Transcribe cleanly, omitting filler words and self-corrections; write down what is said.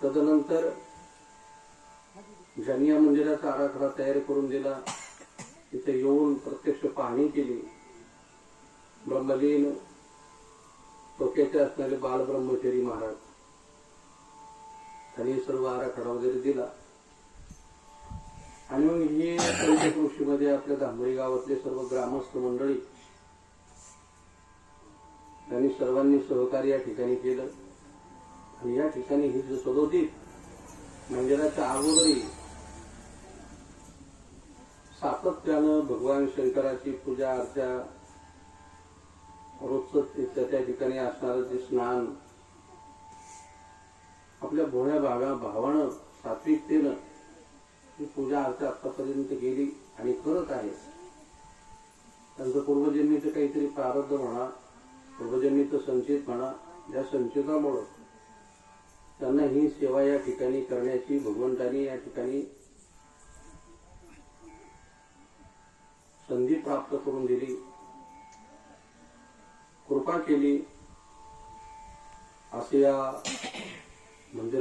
तदनंतर ज्यांनी या मंदिराचा आराखडा तयार करून दिला तिथे येऊन प्रत्यक्ष पाहणी केली. ब्रह्मलीन डोक्याचे असणारे बालब्रह्मचारी महाराज त्यांनी सर्व आराखडा वगैरे दिला. आणि मग ही पंचकृषीमध्ये आपल्या धांबळी गावातले सर्व ग्रामस्थ मंडळी त्यांनी सर्वांनी सहकार्य या ठिकाणी केलं. आणि या ठिकाणी ही जो सदोदित मंदिराच्या अगोदरी सातत्यानं भगवान शंकराची पूजा अर्चा रोजच त्या ठिकाणी असणारं जे स्नान आपल्या भोळ्या भावानं सात्विकतेनं ही पूजा अर्चा आतापर्यंत गेली आणि करत आहे. त्यांचं पूर्वजन्मीचं काहीतरी प्रारब्ध म्हणा, पूर्वजन्मीचं संचित म्हणा, या संचितामुळं त्यांना ही सेवा या ठिकाणी करण्याची भगवंतांनी या ठिकाणी संधी प्राप्त करून दिली, कृपा केली. असे या मंदिरात